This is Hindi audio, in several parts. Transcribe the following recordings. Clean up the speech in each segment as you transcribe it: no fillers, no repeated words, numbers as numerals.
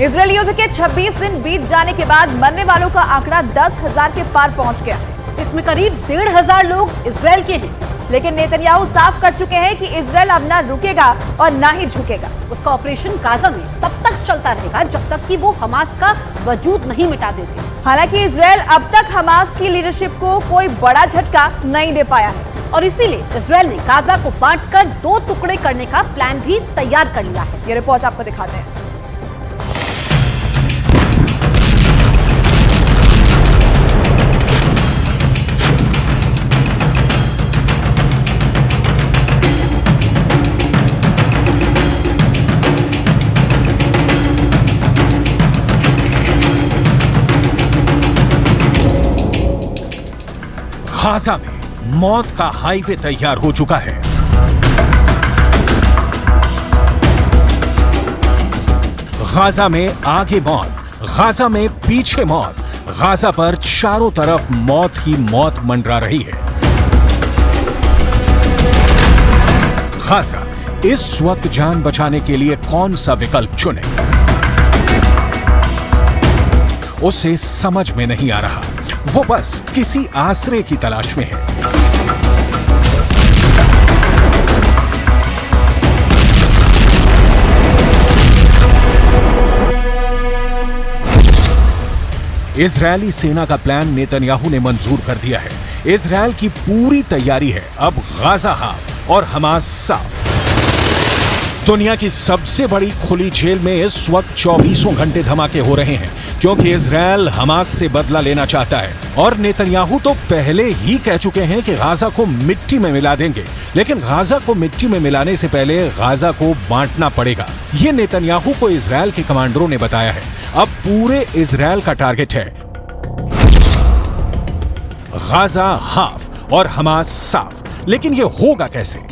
इजरायल युद्ध के 26 दिन बीत जाने के बाद मरने वालों का आंकड़ा 10,000 के पार पहुंच गया। इसमें करीब 1,500 लोग इजरायल के हैं। लेकिन नेतन्याहू साफ कर चुके हैं कि इजरायल अब ना रुकेगा और ना ही झुकेगा। उसका ऑपरेशन गाजा में तब तक चलता रहेगा जब तक कि वो हमास का वजूद नहीं मिटा देते। हालांकि इजरायल अब तक हमास की लीडरशिप को कोई बड़ा झटका नहीं दे पाया है और इसीलिए इजरायल ने गाजा को बांटकर 2 टुकड़े करने का प्लान भी तैयार कर लिया है। ये रिपोर्ट आपको दिखाते हैं। गाजा में मौत का हाईवे तैयार हो चुका है। गाजा में आगे मौत, गाजा में पीछे मौत, गाजा पर चारों तरफ मौत ही मौत मंडरा रही है। गाजा इस वक्त जान बचाने के लिए कौन सा विकल्प चुने, उसे समझ में नहीं आ रहा। वो बस किसी आश्रय की तलाश में है। इजरायली सेना का प्लान नेतन्याहू ने मंजूर कर दिया है। इजरायल की पूरी तैयारी है। अब गाजा हाफ और हमास साफ। दुनिया की सबसे बड़ी खुली जेल में इस वक्त 24 घंटे धमाके हो रहे हैं क्योंकि इजरायल हमास से बदला लेना चाहता है और नेतन्याहू तो पहले ही कह चुके हैं कि गाजा को मिट्टी में मिला देंगे। लेकिन गाजा को मिट्टी में मिलाने से पहले गाजा को बांटना पड़ेगा। ये नेतन्याहू को इजरायल के कमांडरों ने बताया है। अब पूरे इजरायल का टारगेट है गाजा हाफ और हमास साफ। लेकिन यह होगा कैसे?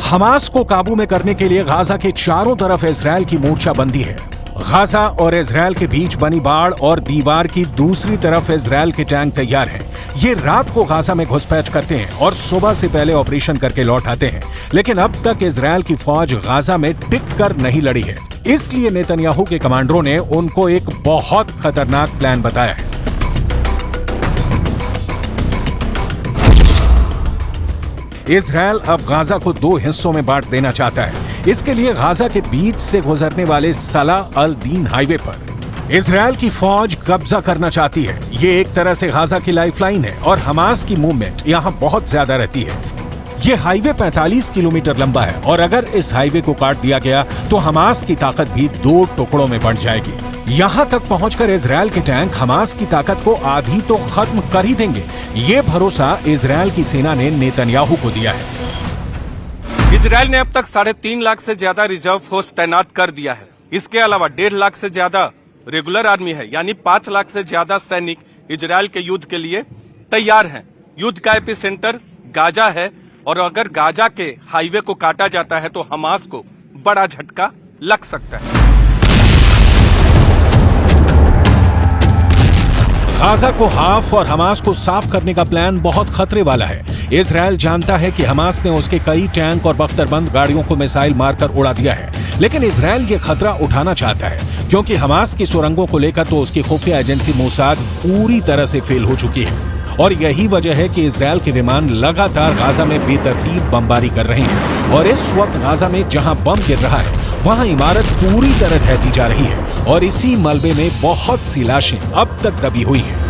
हमास को काबू में करने के लिए गाजा के चारों तरफ इजरायल की मोर्चाबंदी है। गाजा और इजरायल के बीच बनी बाड़ और दीवार की दूसरी तरफ इजरायल के टैंक तैयार हैं। ये रात को गाजा में घुसपैठ करते हैं और सुबह से पहले ऑपरेशन करके लौट आते हैं। लेकिन अब तक इजरायल की फौज गाजा में टिक कर नहीं लड़ी है। इसलिए नेतन्याहू के कमांडरों ने उनको एक बहुत खतरनाक प्लान बताया है। इजरायल अब गाजा को 2 हिस्सों में बांट देना चाहता है। इसके लिए गाजा के बीच से गुजरने वाले सलाह अल दीन हाईवे पर इजरायल की फौज कब्जा करना चाहती है। ये एक तरह से गाजा की लाइफलाइन है और हमास की मूवमेंट यहां बहुत ज्यादा रहती है। ये हाईवे 45 किलोमीटर लंबा है और अगर इस हाईवे को काट दिया गया तो हमास की ताकत भी 2 टुकड़ों में बंट जाएगी। यहां तक पहुंचकर इजरायल के टैंक हमास की ताकत को आधी तो खत्म कर ही देंगे। ये भरोसा इजरायल की सेना ने नेतन्याहू को दिया है। इजरायल ने अब तक 3.5 लाख से ज्यादा रिजर्व फोर्स तैनात कर दिया है। इसके अलावा 1.5 लाख से ज्यादा रेगुलर आर्मी है, यानी 5 लाख से ज्यादा सैनिक इजरायल के युद्ध के लिए तैयार हैं। युद्ध का एपिसेंटर गाजा है और अगर गाजा के हाईवे को काटा जाता है तो हमास को बड़ा झटका लग सकता है। गाजा को हाफ और हमास को साफ करने का प्लान बहुत खतरे वाला है। इजरायल जानता है कि हमास ने उसके कई टैंक और बख्तरबंद गाड़ियों को मिसाइल मारकर उड़ा दिया है। लेकिन इजरायल ये खतरा उठाना चाहता है क्योंकि हमास की सुरंगों को लेकर तो उसकी खुफिया एजेंसी मोसाद पूरी तरह से फेल हो चुकी है। और यही वजह है कि इजरायल के विमान लगातार गाजा में बेतरतीब बमबारी कर रहे हैं। और इस वक्त गाजा में जहां बम गिर रहा है वहां इमारत पूरी तरह ढहती जा रही है और इसी मलबे में बहुत सी लाशें अब तक दबी हुई हैं।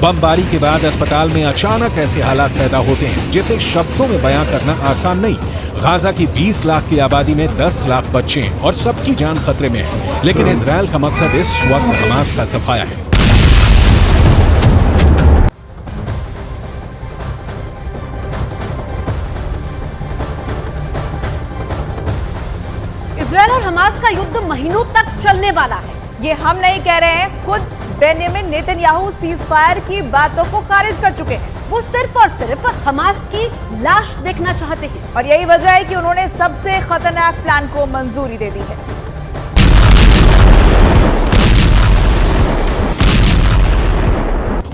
बमबारी के बाद अस्पताल में अचानक ऐसे हालात पैदा होते हैं जिसे शब्दों में बयां करना आसान नहीं। गाजा की 20 लाख की आबादी में 10 लाख बच्चे हैं और सबकी जान खतरे में है। लेकिन इजरायल का मकसद इस वक्त हमास का सफाया है। इजरायल और हमास का युद्ध महीनों तक चलने वाला है। ये हम नहीं कह रहे हैं, खुद बेंजामिन नेतन्याहू सीज फायर की बातों को खारिज कर चुके हैं। वो सिर्फ और सिर्फ हमास की लाश देखना चाहते हैं और यही वजह है कि उन्होंने सबसे खतरनाक प्लान को मंजूरी दे दी है।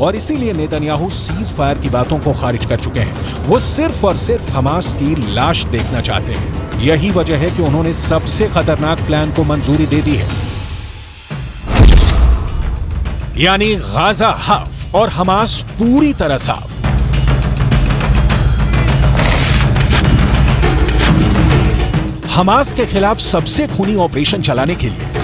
और इसीलिए नेतन्याहू सीज फायर की बातों को खारिज कर चुके हैं। वो सिर्फ और सिर्फ हमास की लाश देखना चाहते हैं। यही वजह है कि उन्होंने सबसे खतरनाक प्लान को मंजूरी दे दी है, यानी गाजा हाफ और हमास पूरी तरह साफ। हमास के खिलाफ सबसे खूनी ऑपरेशन चलाने के लिए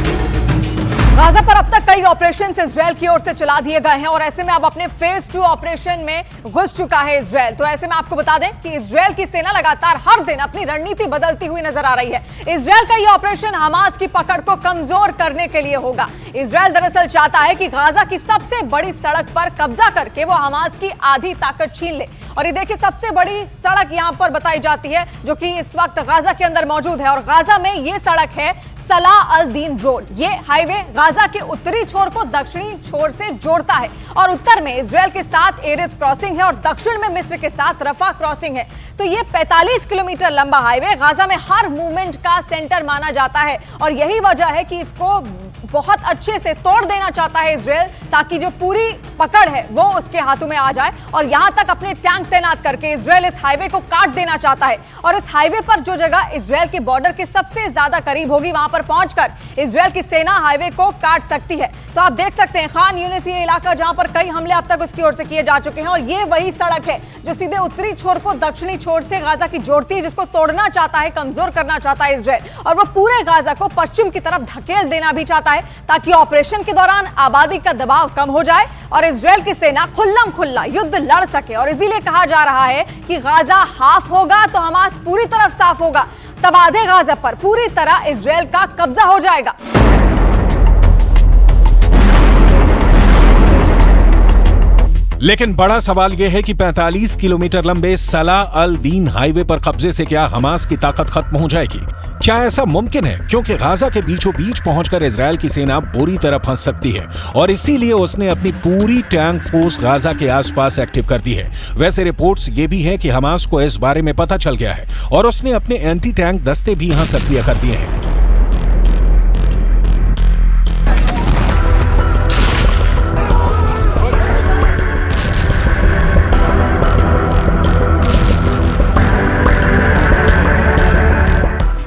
गाजा पर अब तक कई ऑपरेशन इजरायल की ओर से चला दिए गए हैं और ऐसे में अब अपने फेज 2 ऑपरेशन में घुस चुका है इजरायल। तो ऐसे में आपको बता दें कि इजरायल की सेना लगातार हर दिन अपनी रणनीति बदलती हुई नजर आ रही है। इजरायल का यह ऑपरेशन हमास की पकड़ को कमजोर करने के लिए होगा। इजरायल दरअसल चाहता है कि गाजा की सबसे बड़ी सड़क पर कब्जा करके वो हमास की आधी ताकत छीन ले। और ये देखिए, सबसे बड़ी सड़क यहां पर बताई जाती है जो कि इस वक्त गाजा के अंदर मौजूद है और गाजा में ये सड़क है सलाह अल दीन रोड। ये हाईवे गाजा के उत्तरी छोर को दक्षिणी छोर से जोड़ता है और उत्तर में इजरायल के साथ एरिस क्रॉसिंग है और दक्षिण में मिस्र के साथ रफा क्रॉसिंग है। तो ये 45 किलोमीटर लंबा हाईवे गाजा में हर मूवमेंट का सेंटर माना जाता है और यही वजह है कि इसको बहुत अच्छे से तोड़ देना चाहता है इजरायल, ताकि जो पूरी पकड़ है वो उसके हाथों में आ जाए। और यहां तक अपने टैंक तैनात करके इजरायल इस हाईवे को काट देना चाहता है और इस हाईवे पर जो जगह इजरायल के बॉर्डर के सबसे ज्यादा करीब होगी, वहां पर पहुंचकर इजरायल की सेना हाईवे को काट सकती है। तो आप देख सकते हैं खान यूनिस ये इलाका जहां पर कई हमले अब तक उसकी ओर से किए जा चुके हैं और ये वही सड़क है जो सीधे उत्तरी छोर को दक्षिणी छोर से गाजा की जोड़ती है, जिसको तोड़ना चाहता है, कमजोर करना चाहता है इजरायल। और वो पूरे गाजा को पश्चिम की तरफ धकेल देना भी चाहता है ताकि ऑपरेशन के दौरान आबादी का दबाव कम हो जाए और इजरायल की सेना खुल्लम खुल्ला युद्ध लड़ सके। और इसीलिए कहा जा रहा है कि गाजा हाफ होगा तो हमास पूरी तरफ साफ होगा, तब आधे गाजा पर पूरी तरह इजरायल का कब्जा हो जाएगा। लेकिन बड़ा सवाल यह है कि 45 किलोमीटर लंबे सलाह अल दीन हाईवे पर कब्जे से क्या हमास की ताकत खत्म हो जाएगी? क्या ऐसा मुमकिन है? क्योंकि गाजा के बीचों बीच पहुंचकर इजरायल की सेना बुरी तरह फंस सकती है और इसीलिए उसने अपनी पूरी टैंक फोर्स गाजा के आसपास एक्टिव कर दी है। वैसे रिपोर्ट्स ये भी हैं कि हमास को इस बारे में पता चल गया है और उसने अपने एंटी टैंक दस्ते भी यहां सक्रिय कर दिए हैं।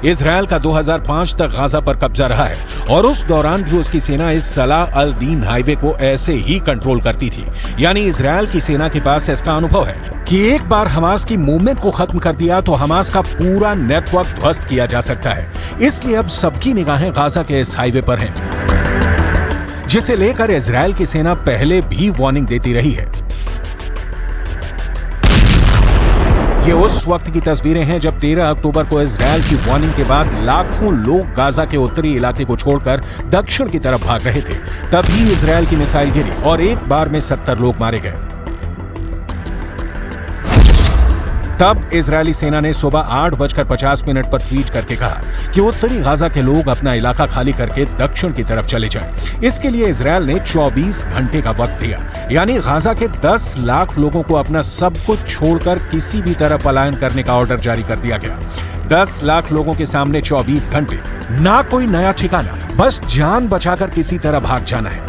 इजरायल का 2005 तक गाजा पर कब्जा रहा है और उस दौरान भी उसकी सेना इस सलाह अल दीन हाईवे को ऐसे ही कंट्रोल करती थी। यानी इजरायल की सेना के पास इसका अनुभव है कि एक बार हमास की मूवमेंट को खत्म कर दिया तो हमास का पूरा नेटवर्क ध्वस्त किया जा सकता है। इसलिए अब सबकी निगाहें गाजा के इस हाईवे पर हैं, जिसे लेकर इजरायल की सेना पहले भी वार्निंग देती रही है। ये उस वक्त की तस्वीरें हैं जब 13 अक्टूबर को इजरायल की वार्निंग के बाद लाखों लोग गाजा के उत्तरी इलाके को छोड़कर दक्षिण की तरफ भाग रहे थे। तभी इजरायल की मिसाइल गिरी और एक बार में 70 लोग मारे गए। तब इजरायली सेना ने सुबह 8:50 पर ट्वीट करके कहा कि उत्तरी गाजा के लोग अपना इलाका खाली करके दक्षिण की तरफ चले जाएं। इसके लिए इजरायल ने 24 घंटे का वक्त दिया, यानी गाजा के 10 लाख लोगों को अपना सब कुछ छोड़कर किसी भी तरह पलायन करने का ऑर्डर जारी कर दिया गया। 10 लाख लोगों के सामने 24 घंटे, ना कोई नया ठिकाना, बस जान बचाकर किसी तरह भाग जाना है।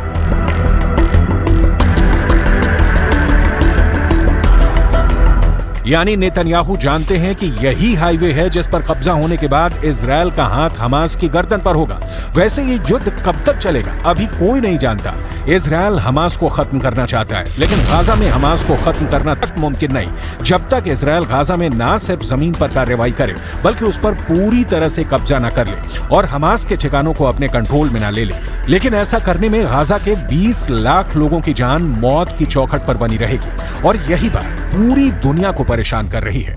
यानी नेतन्याहू जानते हैं कि यही हाईवे है जिस पर कब्जा होने के बाद इजरायल का हाथ हमास की गर्दन पर होगा। वैसे ये युद्ध कब तक चलेगा अभी कोई नहीं जानता। इजरायल हमास को खत्म करना चाहता है, लेकिन गाजा में हमास को खत्म करना तक मुमकिन नहीं जब तक इजरायल गाजा में ना सिर्फ जमीन पर कार्रवाई करे बल्कि उस पर पूरी तरह से कब्जा न कर ले और हमास के ठिकानों को अपने कंट्रोल में न ले ले। लेकिन ऐसा करने में गाजा के 20 लाख लोगों की जान मौत की चौखट पर बनी रहेगी और यही बात पूरी दुनिया को परेशान कर रही है।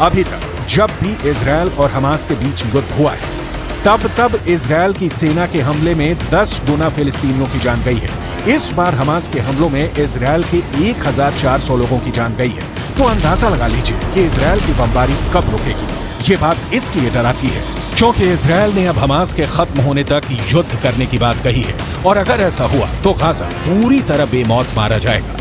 अभी तक जब भी इजरायल और हमास के बीच युद्ध हुआ है तब इजरायल की सेना के हमले में 10 गुना फिलिस्तीनियों की जान गई है। इस बार हमास के हमलों में इजरायल के 1400 लोगों की जान गई है। तो अंदाजा लगा लीजिए कि इजरायल की बमबारी कब रुकेगी। ये बात इसलिए डराती है क्योंकि इजरायल ने अब हमास के खत्म होने तक युद्ध करने की बात कही है, और अगर ऐसा हुआ तो गाजा पूरी तरह बेमौत मारा जाएगा।